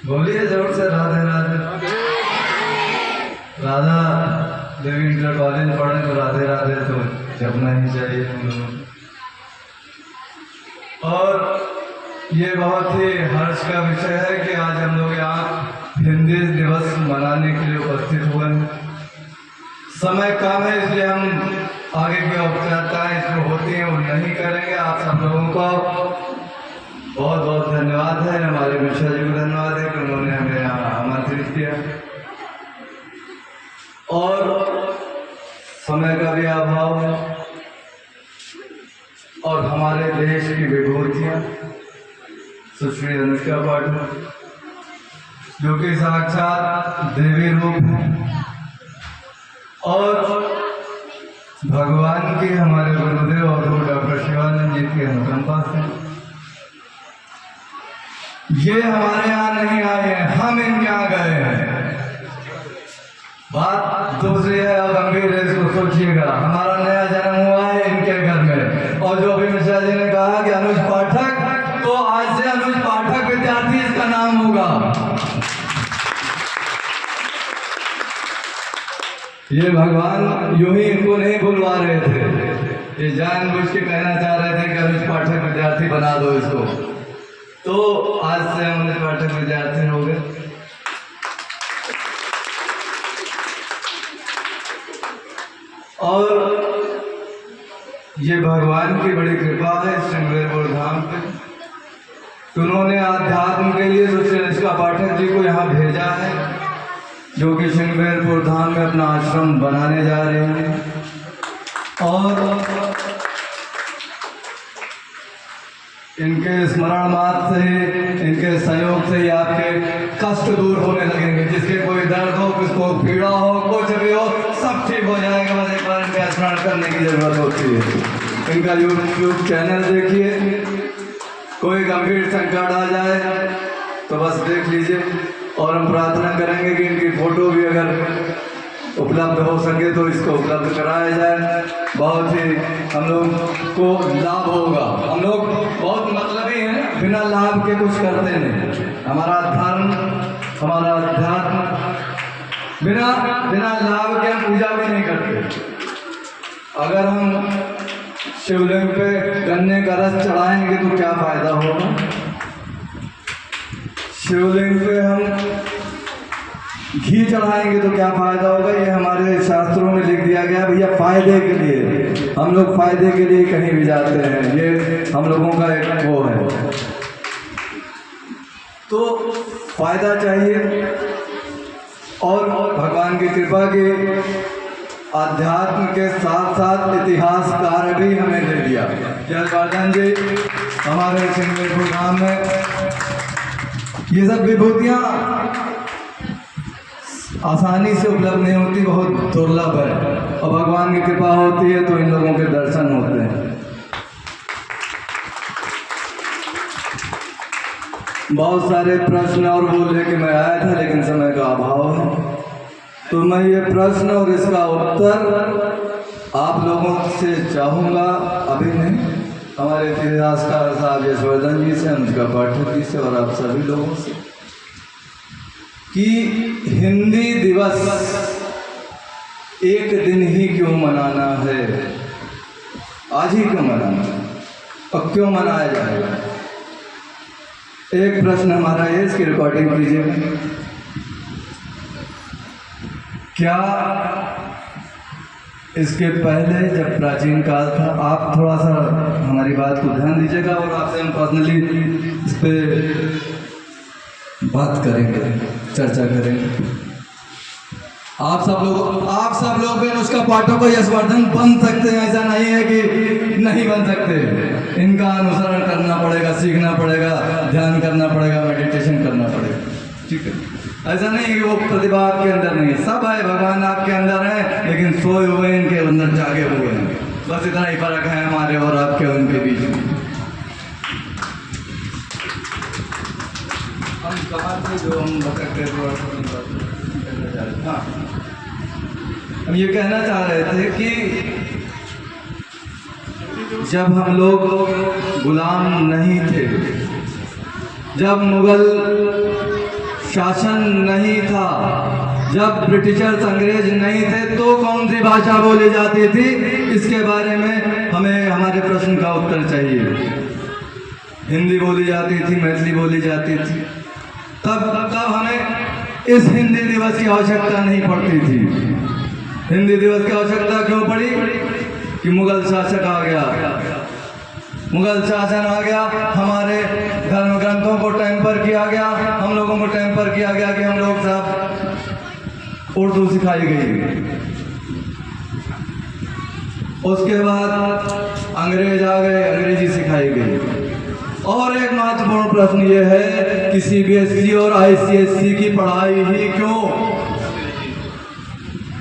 बोलिए जोर से राधे राधे। राधा देवी इंटर कॉलेज पढ़े तो राधे राधे तो जपना ही चाहिए हम लोगों को। और ये बहुत ही हर्ष का विषय है कि आज हम लोग यहाँ हिंदी दिवस मनाने के लिए उपस्थित हुए हैं। समय कम है इसलिए हम आगे की औपचारिकताएं जो होती हैं वो नहीं करेंगे। आप सब लोगों को बहुत बहुत धन्यवाद है। हमारे मिश्रा जी को धन्यवाद है कि उन्होंने हमें यहाँ आमंत्रित किया। और समय का भी अभाव है और हमारे देश की विभूतियाँ सुश्री अनुष्का पाठक जो कि साक्षात देवी रूप हैं और भगवान के हमारे गुरुदेव और डॉक्टर शिवानंद जी की अनुकंपा से ये हमारे यहाँ नहीं आए हैं, हम इनके यहाँ गए हैं। बात दूसरी है और गंभीर है, इसको सोचिएगा। हमारा नया जन्म हुआ है इनके घर में। और जो भी मिश्रा जी ने कहा कि अनुज पाठक, तो आज से अनुज पाठक विद्यार्थी इसका नाम होगा। ये भगवान यूं ही इनको नहीं बुलवा रहे थे, ये जानबूझ के कहना चाह रहे थे कि अनुज पाठक विद्यार्थी बना दो इसको। तो आज से हम अनुज पाठक विद्यार्थी हो गए। और ये भगवान की बड़ी कृपा है श्रृंगेरपुर धाम पे। तो उन्होंने आध्यात्म के लिए सुश्री अनुष्का पाठक जी को यहाँ भेजा है, जो कि श्रृंगेरपुर धाम में अपना आश्रम बनाने जा रहे हैं। और इनके स्मरण मात्र से, इनके सहयोग से ही आपके कष्ट दूर होने लगेंगे। जिसके कोई दर्द हो, किसको पीड़ा हो, कुछ भी हो, सब ठीक हो जाएगा। बस एक बार इनका स्मरण करने की जरूरत होती है। इनका यूट्यूब चैनल देखिए, कोई गंभीर संकट आ जाए तो बस देख लीजिए। और हम प्रार्थना करेंगे कि इनकी फोटो भी अगर उपलब्ध हो सके तो इसको उपलब्ध कराया जाए। बहुत ही हम लोग को लाभ होगा। हम लोग बहुत मतलबी हैं, बिना लाभ के कुछ करते नहीं। हमारा धर्म, हमारा अध्यात्म बिना लाभ के हम पूजा भी नहीं करते। अगर हम शिवलिंग पे गन्ने का रस चढ़ाएंगे तो क्या फायदा होगा? शिवलिंग पे हम घी चढ़ाएंगे तो क्या फायदा होगा? ये हमारे शास्त्रों में लिख दिया गया भैया, फायदे के लिए। हम लोग फायदे के लिए कहीं भी जाते हैं, ये हम लोगों का एक वो है। तो फायदा चाहिए। और भगवान की कृपा के आध्यात्म के साथ साथ इतिहास कार्य भी हमें दे दिया। जयवर्धन जी हमारे श्रृंगेरपुर धाम में ये सब विभूतियाँ आसानी से उपलब्ध नहीं होती, बहुत दुर्लभ है। और भगवान की कृपा होती है तो इन लोगों के दर्शन होते हैं। बहुत सारे प्रश्न और वो लेके मैं आया था, लेकिन समय का अभाव है। तो मैं ये प्रश्न और इसका उत्तर आप लोगों से चाहूँगा, अभी नहीं, हमारे इतिहासकार साहब यशवर्धन जी से, अनुष्का पाठक जी से और आप सभी लोगों से, कि हिंदी दिवस एक दिन ही क्यों मनाना है? आज ही क्यों मनाना है और क्यों मनाया जाएगा? एक प्रश्न हमारा है, इसकी रिकॉर्डिंग कीजिए। क्या इसके पहले जब प्राचीन काल था, आप थोड़ा सा हमारी बात को ध्यान दीजिएगा और आपसे हम पर्सनली इस पर बात करेंगे, चर्चा करेंगे। आप सब लोग भी अनुष्का पाठक को यशवर्धन बन सकते हैं, ऐसा नहीं है कि नहीं बन सकते। इनका अनुसरण करना पड़ेगा, सीखना पड़ेगा, ध्यान करना पड़ेगा, मेडिटेशन करना पड़ेगा। ठीक है, ऐसा नहीं कि वो प्रतिभा आपके अंदर नहीं है, सब है, भगवान आपके अंदर है, लेकिन सोए हुए इनके अंदर जागे हुए हैं। बस इतना ही फर्क है हमारे और आपके उनके बीच में। हम कहाँ थे जो हम भटकते थे? हाँ, हम ये कहना चाह रहे थे कि जब हम लोग गुलाम नहीं थे, जब मुगल शासन नहीं था, जब ब्रिटिशर्स अंग्रेज नहीं थे, तो कौन सी भाषा बोली जाती थी? इसके बारे में हमें हमारे प्रश्न का उत्तर चाहिए। हिंदी बोली जाती थी, मैथिली बोली जाती थी। तब हमें इस हिंदी दिवस की आवश्यकता नहीं पड़ती थी। हिंदी दिवस की आवश्यकता क्यों पड़ी? कि मुगल शासक आ गया, मुगल शासन आ गया, हमारे धर्म ग्रंथों को टेम्पर किया गया, हम लोगों को टेम्पर किया गया कि हम लोग साहब उर्दू सिखाई गई। उसके बाद अंग्रेज आ गए, अंग्रेजी सिखाई गई। और एक महत्वपूर्ण प्रश्न ये है कि सीबीएसई और आईसीएसई की पढ़ाई ही क्यों?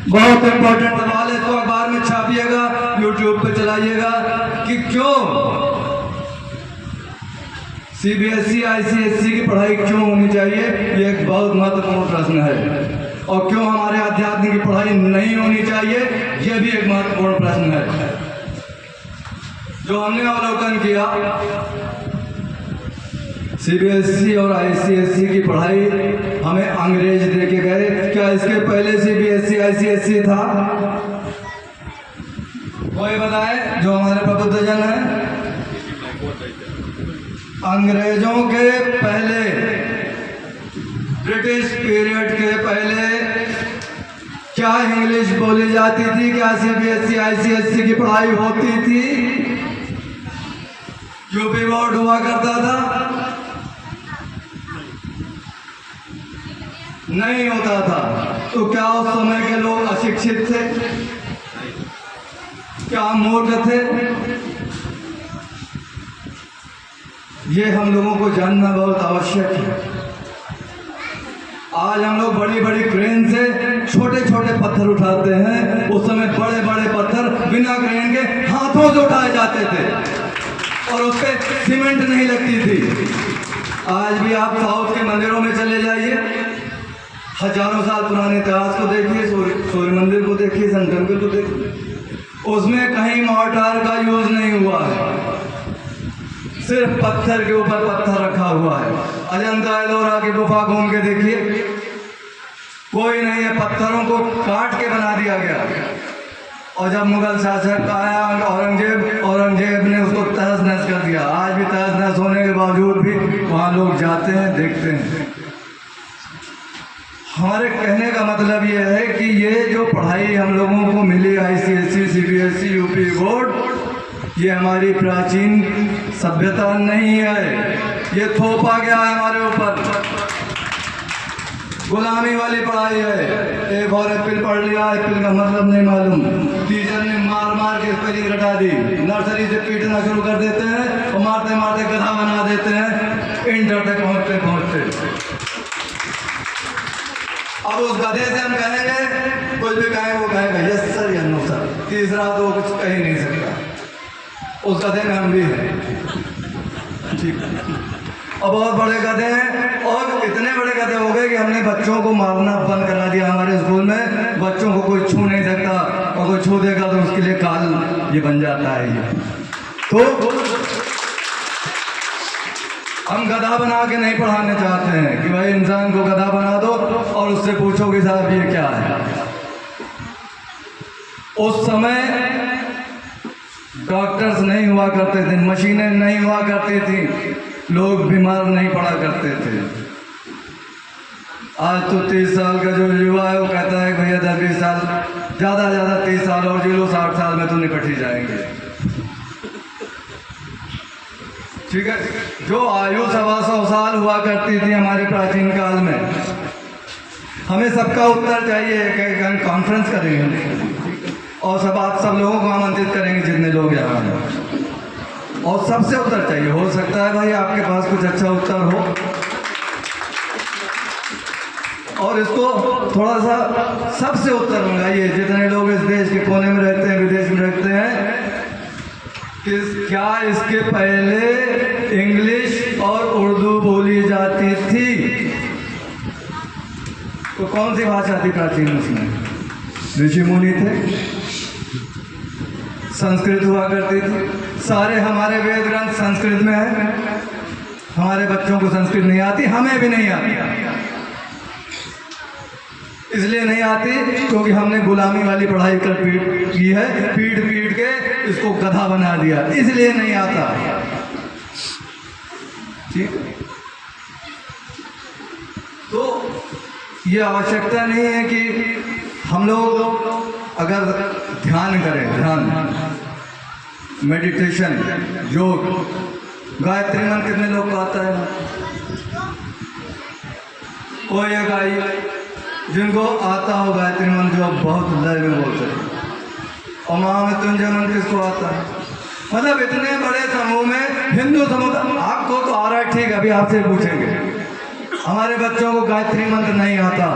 बहुत इंपॉर्टेंट सवाल है, तो अखबार में छापिएगा, यूट्यूब पे चलाइएगा कि क्यों सीबीएसई आईसीएसई की पढ़ाई क्यों होनी चाहिए। ये एक बहुत महत्वपूर्ण प्रश्न है। और क्यों हमारे अध्यात्म की पढ़ाई नहीं होनी चाहिए, ये भी एक महत्वपूर्ण प्रश्न है। जो हमने अवलोकन किया, सीबीएसई और आईसीएसई की पढ़ाई हमें अंग्रेज दे के गए। क्या इसके पहले सीबीएसई आईसीएसई था? कोई बताए जो हमारे प्रबुद्धजन है? अंग्रेजों के पहले, ब्रिटिश पीरियड के पहले क्या इंग्लिश बोली जाती थी? क्या सीबीएसई आईसीएसई की पढ़ाई होती थी? यूपी बोर्ड हुआ करता था? नहीं होता था। तो क्या उस समय के लोग अशिक्षित थे? क्या मूर्ख थे? ये हम लोगों को जानना बहुत आवश्यक है। आज हम लोग बड़ी बड़ी क्रेन से छोटे छोटे पत्थर उठाते हैं, उस समय बड़े बड़े पत्थर बिना क्रेन के हाथों से उठाए जाते थे और उस पर सीमेंट नहीं लगती थी। आज भी आप साउथ के मंदिरों में चले जाइए, हजारों साल पुराने इतिहास को देखिए, सूर्य मंदिर को देखिए, सन टेम्पल को देखिए, उसमें कहीं मोर्टार का यूज नहीं हुआ है, सिर्फ पत्थर के ऊपर पत्थर रखा हुआ है। अजंता एलोरा की गुफा घूम के देखिए, कोई नहीं है, पत्थरों को काट के बना दिया गया। और जब मुगल शासक आया औरंगजेब ने उसको तहस नहस कर दिया। आज भी तहस नहस होने के बावजूद भी वहाँ लोग जाते हैं, देखते हैं। हमारे कहने का मतलब ये है कि ये जो पढ़ाई हम लोगों को मिली, आईसीएसई, सीबीएसई, यूपी बोर्ड, ये हमारी प्राचीन सभ्यता नहीं है, ये थोपा गया है हमारे ऊपर, गुलामी वाली पढ़ाई है। एक और एप्पल पढ़ लिया, एप्पल का मतलब नहीं मालूम, टीचर ने मार मार के स्पेलिंग रटा दी, नर्सरी से पीटना शुरू कर देते हैं और मारते मारते गधा बना देते हैं, इंटर तक पहुँचते पहुँचते। अब उस गधे से हम कहेंगे, कुछ भी कहें वो कहेगा यस सर या नो सर, तीसरा तो कुछ कह ही नहीं सकता। उस गधे में हम भी हैं, ठीक है। और बहुत बड़े गधे हैं, और इतने बड़े गधे हो गए कि हमने बच्चों को मारना बंद करा दिया। हमारे स्कूल में बच्चों को कोई छू नहीं सकता, और कोई छू देगा तो उसके लिए काल ये बन जाता है। ये तो हम गधा बना के नहीं पढ़ाने चाहते हैं कि भाई इंसान को गधा बना दो और उससे पूछो कि साहब ये क्या है। उस समय डॉक्टर्स नहीं हुआ करते थे, मशीनें नहीं हुआ करती थी, लोग बीमार नहीं पड़ा करते थे। आज तो 30 साल का जो युवा है वो कहता है भैया 10-20 साल, ज़्यादा 30 साल और जी लो, 60 साल में तो निपट ही जाएंगे। ठीक है, जो आयु 125 साल हुआ करती थी हमारे प्राचीन काल में, हमें सबका उत्तर चाहिए। कॉन्फ्रेंस करेंगे और आप सब लोगों को आमंत्रित करेंगे जितने लोग यहाँ हैं, और सबसे उत्तर चाहिए। हो सकता है भाई आपके पास कुछ अच्छा उत्तर हो, और इसको थोड़ा सा सबसे उत्तर मंगाइए, जितने लोग इस देश के कोने में रहते हैं, विदेश में रहते हैं, कि क्या इसके पहले इंग्लिश और उर्दू बोली जाती थी? तो कौन सी भाषा थी प्राचीन उसमें? ऋषि मुनि थे, संस्कृत हुआ करती थी। सारे हमारे वेद ग्रंथ संस्कृत में है। हमारे बच्चों को संस्कृत नहीं आती, हमें भी नहीं आती, इसलिए नहीं आती क्योंकि हमने गुलामी वाली पढ़ाई कर की है, पीट पीट के इसको गधा बना दिया, इसलिए नहीं आता। ठीक, तो ये आवश्यकता नहीं है कि हम लोग अगर ध्यान करें, ध्यान, मेडिटेशन, योग, गायत्री मंत्र कितने लोग को आता है? कोई एक आई जिनको आता हो गायत्री मंत्र, जो बहुत लय में बोलते हैं। और महामृत्युंजय मंत्र किसको आता है? मतलब इतने बड़े समूह में हिंदू समुदाय, आपको तो आ रहा है, ठीक है, अभी आपसे पूछेंगे। हमारे बच्चों को गायत्री मंत्र नहीं आता,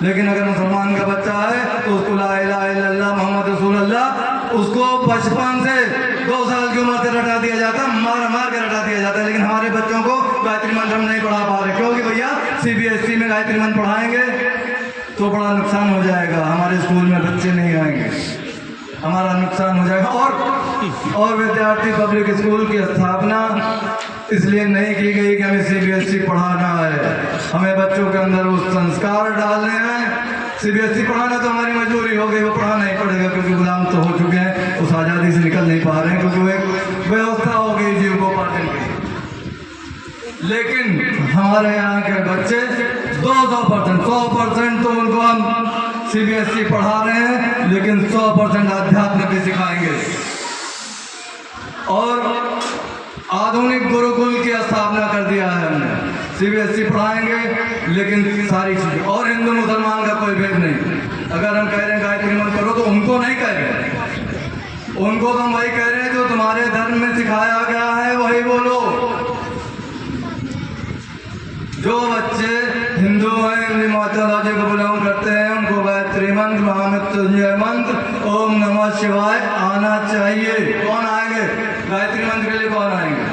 लेकिन अगर मुसलमान का बच्चा है तो उसको ला इलाहा इल्लल्लाह मोहम्मद रसूलुल्लाह, उसको बचपन से 2 साल की उम्र से रटा दिया जाता, मार मार के रटा दिया जाता है। लेकिन हमारे बच्चों को गायत्री मंत्र हम नहीं पढ़ा पा रहे, क्योंकि भैया CBSE में गायत्री मंत्र पढ़ाएंगे तो बड़ा नुकसान हो जाएगा, हमारे स्कूल में बच्चे नहीं आएंगे, हमारा नुकसान हो जाएगा। और विद्यार्थी पब्लिक स्कूल की स्थापना इसलिए नहीं की गई कि हमें CBSE पढ़ाना है, हमें बच्चों के अंदर वो संस्कार डालने हैं। CBSE पढ़ाना तो हमारी मजबूरी हो गई, वो पढ़ाना ही पड़ेगा, क्योंकि गुलाम तो हो चुके हैं, उस आज़ादी से निकल नहीं पा रहे हैं, क्योंकि वो एक व्यवस्था हो गई जीवकोपार्जन की। लेकिन हमारे यहाँ के बच्चे 100% तो उनको हम CBSE पढ़ा रहे हैं, लेकिन 100% अध्यात्म भी सिखाएंगे। और आधुनिक गुरुकुल की स्थापना कर दिया है हमने, CBSE पढ़ाएंगे लेकिन सारी चीजें, और हिंदू मुसलमान का कोई भेद नहीं। अगर हम कह रहे हैं गायत्री मंत्र करो तो उनको नहीं कह रहे, उनको तो हम वही कह रहे हैं जो तुम्हारे धर्म में सिखाया गया है वही बोलो। जो बच्चे हिंदू हैं, हिंदी माताजी को बिलोंग करते हैं, उनको गायत्री मंत्र, महामृत्युंजय मंत्र, ओम नमः शिवाय आना चाहिए। कौन आएंगे गायत्री मंत्र के लिए? कौन आएंगे?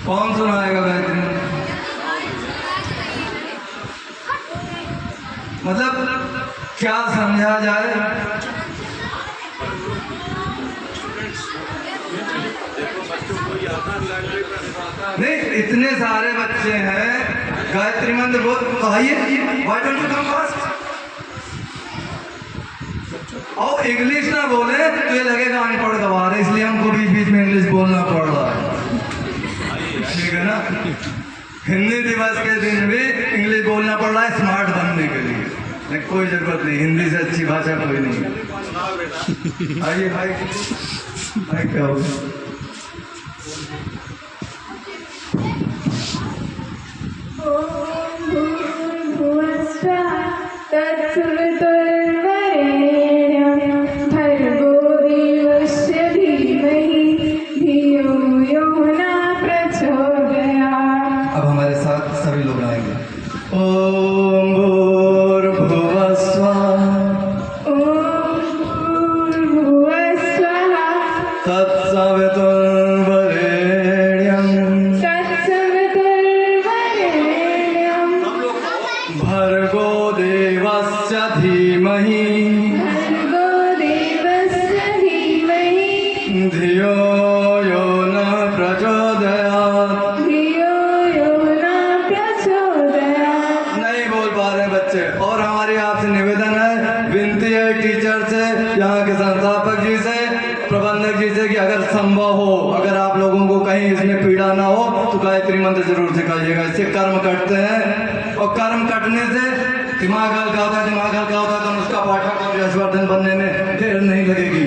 कौन सुनाएगा गायत्री मंत्र? मतलब क्या समझा जाए? नहीं, इतने सारे बच्चे हैं, गायत्री मंत्र बोल तो आइए, why don't you come first? और इंग्लिश ना बोले तो ये लगेगा अनपढ़ गवार है, इसलिए हमको बीच बीच में इंग्लिश बोलना पड़ रहा है, ठीक है ना? हिंदी दिवस के दिन भी इंग्लिश बोलना पड़ रहा है स्मार्ट बनने के लिए, लेकिन कोई जरूरत नहीं, हिंदी से अच्छी भाषा कोई नहीं। आइए भाई, क्या होगा? अब हमारे साथ सभी लोग आएंगे। ओम भूर्भुवः स्वः, तत्सवितुर्वरेण्यं भर्गो देवस्य धीमहि धियो यो न प्रचोदयात्। नहीं बोल पा रहे बच्चे। और हमारी आपसे निवेदन है, विनती है टीचर से, यहाँ के संस्थापक जी से, प्रबंधक जी से, कि अगर संभव हो, अगर आप लोगों को कहीं इसमें पीड़ा ना हो तो गायत्री मंत्र जरूर सिखाइएगा। इससे कर्म कटते हैं, और कर्म कटने से दिमाग हल्का होता है, दिमाग हल्का होता है तो उसका पाठक और यशवर्धन बनने में देर नहीं लगेगी।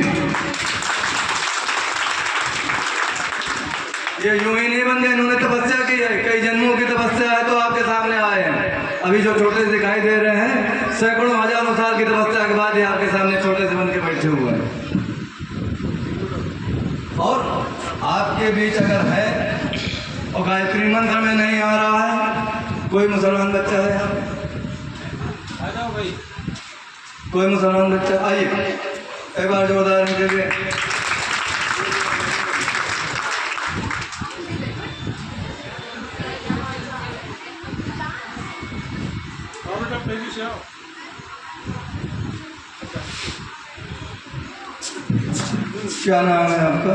ये यूं ही नहीं बन गए, इन्होंने तपस्या की है, कई जन्मों की तपस्या है तो आपके सामने आए हैं। अभी जो छोटे से दिखाई दे रहे हैं, सैकड़ों हजारों साल की तपस्या के बाद ये आपके सामने छोटे से बन के बैठे हुए हैं। और आपके बीच अगर है और गायत्री मंत्र में नहीं आ रहा है, कोई मुसलमान बच्चा है यहाँ पे? आ जाओ भाई, कोई मुसलमान बच्चा आइए, एक बार जोरदार दीजिए। क्या नाम है आपका?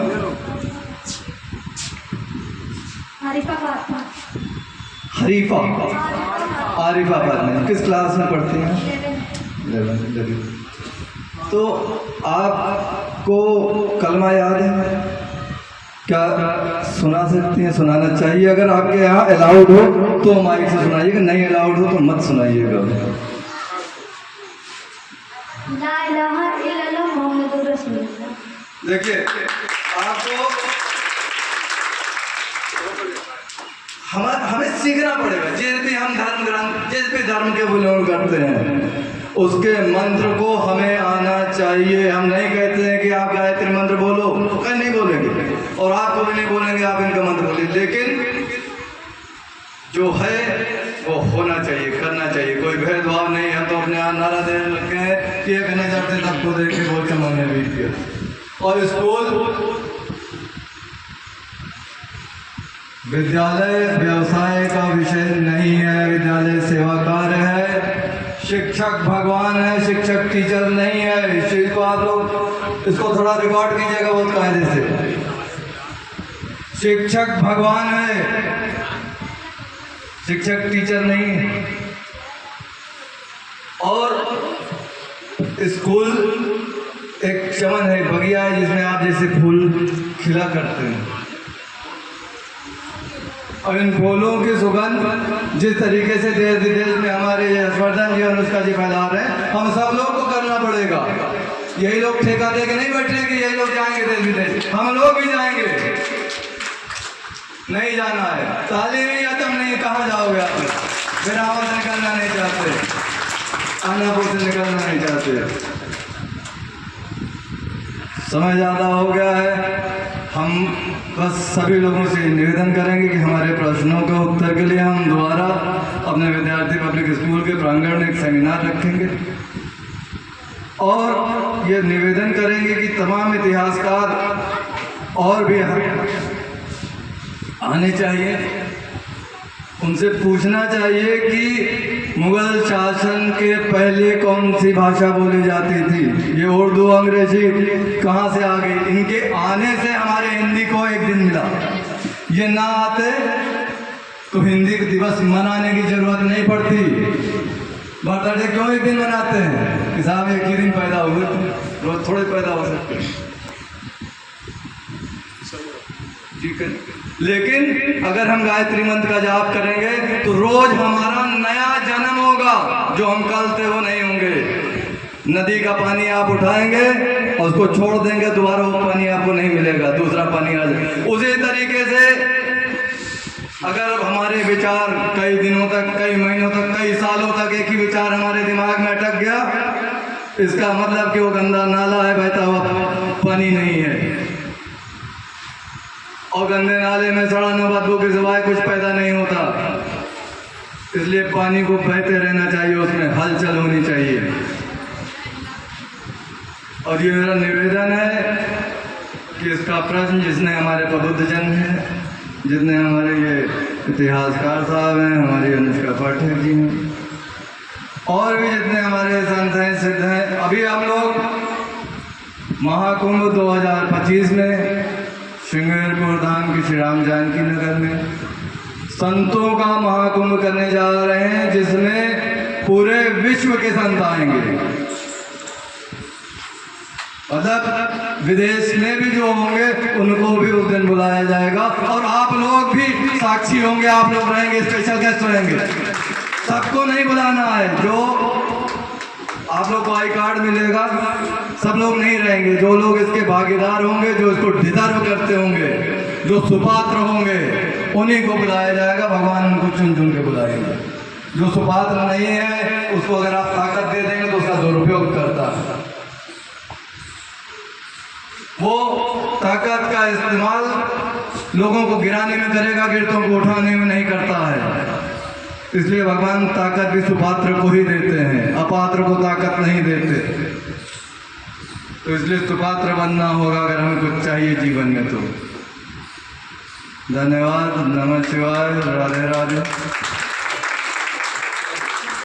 हरीफा। आरिफा पद्मिनी किस क्लास में पढ़ती हैं? 11। तो आपको कलमा याद है? क्या सुना सकती हैं? सुनाना चाहिए। अगर आपके यहाँ अलाउड हो तो माइक से सुनाइएगा, नहीं अलाउड हो तो मत सुनाइएगा। देखिए आपको हमें सीखना पड़ेगा। जिस भी हम धर्म ग्रंथ, जिस भी धर्म के उल्लंघन करते हैं उसके मंत्र को हमें आना चाहिए। हम नहीं कहते हैं कि आप गायत्री मंत्र बोलो, कहीं नहीं बोलेंगे, और आपको भी नहीं बोलेंगे आप इनका मंत्र बोलिए, लेकिन जो है वो होना चाहिए, करना चाहिए। कोई भेदभाव नहीं है। तो अपने यहाँ नारा दे रखे हैं कि एक नजर से सबको देख के बोल चमन बीत गया। और स्कूल विद्यालय व्यवसाय का विषय नहीं है, विद्यालय सेवा कार्य है। शिक्षक भगवान है, शिक्षक टीचर नहीं है। इस चीज को आप लोग इसको थोड़ा रिकॉर्ड कीजिएगा बहुत कायदे से। शिक्षक भगवान है, शिक्षक टीचर नहीं है। और स्कूल एक चमन है, बगिया है जिसमें आप जैसे फूल खिला करते हैं, और इन फूलों की सुगंध जिस तरीके से देश विदेश में हमारे हर्षवर्धन जी और अनुष्का जी फैला रहे हैं, हम सब लोग को करना पड़ेगा। यही लोग ठेका दे के नहीं बैठे कि यही लोग जाएंगे देश विदेश, हम लोग भी जाएंगे। नहीं जाना है, तालीम नहीं खत्म नहीं, कहाँ जाओगे आप? बिरावर से निकलना नहीं चाहते, आनापुर से निकलना नहीं चाहते। समय ज़्यादा हो गया है। हम बस सभी लोगों से निवेदन करेंगे कि हमारे प्रश्नों के उत्तर के लिए हम दोबारा अपने विद्यार्थी पब्लिक स्कूल के प्रांगण में एक सेमिनार रखेंगे, और ये निवेदन करेंगे कि तमाम इतिहासकार और भी आने चाहिए। उनसे पूछना चाहिए कि मुगल शासन के पहले कौन सी भाषा बोली जाती थी। ये उर्दू अंग्रेजी कहाँ से आ गई? इनके आने से हमारे हिंदी को एक दिन मिला। ये ना आते तो हिंदी दिवस मनाने की जरूरत नहीं पड़ती। बर्थडे क्यों एक दिन मनाते हैं कि साहब एक ही दिन पैदा हुए, रोज थोड़े पैदा हो सकते, ठीक है। लेकिन अगर हम गायत्री मंत्र का जाप करेंगे तो रोज हमारा नया जन्म होगा, जो हम कल थे वो नहीं होंगे। नदी का पानी आप उठाएंगे और उसको छोड़ देंगे, दोबारा वो पानी आपको नहीं मिलेगा, दूसरा पानी आ जाएगा। उसी तरीके से अगर हमारे विचार कई दिनों तक, कई महीनों तक, कई सालों तक एक ही विचार हमारे दिमाग में अटक गया, इसका मतलब कि वो गंदा नाला है, बहता हुआ पानी नहीं है। और गंदे नाले में सड़ाना बदबू के सिवाय कुछ पैदा नहीं होता। इसलिए पानी को बहते रहना चाहिए, उसमें हलचल होनी चाहिए। और ये मेरा निवेदन है कि इसका प्रश्न जिसने हमारे प्रबुद्ध जन हैं, जितने हमारे ये इतिहासकार साहब हैं, हमारी अनुष्का पाठक जी हैं, और भी जितने हमारे संत हैं, सिद्ध हैं। अभी हम लोग महाकुंभ 2025 में श्रृंगारपुर धाम की श्री राम जानकी नगर में संतों का महाकुंभ करने जा रहे हैं, जिसमें पूरे विश्व के संत आएंगे। मतलब विदेश में भी जो होंगे उनको भी उस दिन बुलाया जाएगा, और आप लोग भी साक्षी होंगे, आप लोग रहेंगे, स्पेशल गेस्ट रहेंगे। सबको नहीं बुलाना है, जो आप लोग को आई कार्ड मिलेगा, सब लोग नहीं रहेंगे। जो लोग इसके भागीदार होंगे, जो इसको डिजर्व करते होंगे, जो सुपात्र होंगे, उन्हीं को बुलाया जाएगा। भगवान उनको चुन चुन के बुलाएंगे। जो सुपात्र नहीं है उसको अगर आप ताकत दे देंगे तो उसका दुरुपयोग करता है। वो ताकत का इस्तेमाल लोगों को गिराने में करेगा, गिरतों को उठाने में नहीं करता है। इसलिए भगवान ताकत भी सुपात्र को ही देते हैं, अपात्र को ताकत नहीं देते। तो इसलिए सुपात्र बनना होगा अगर हमें कुछ चाहिए जीवन में तो। धन्यवाद। नमः शिवाय। राधे राधे।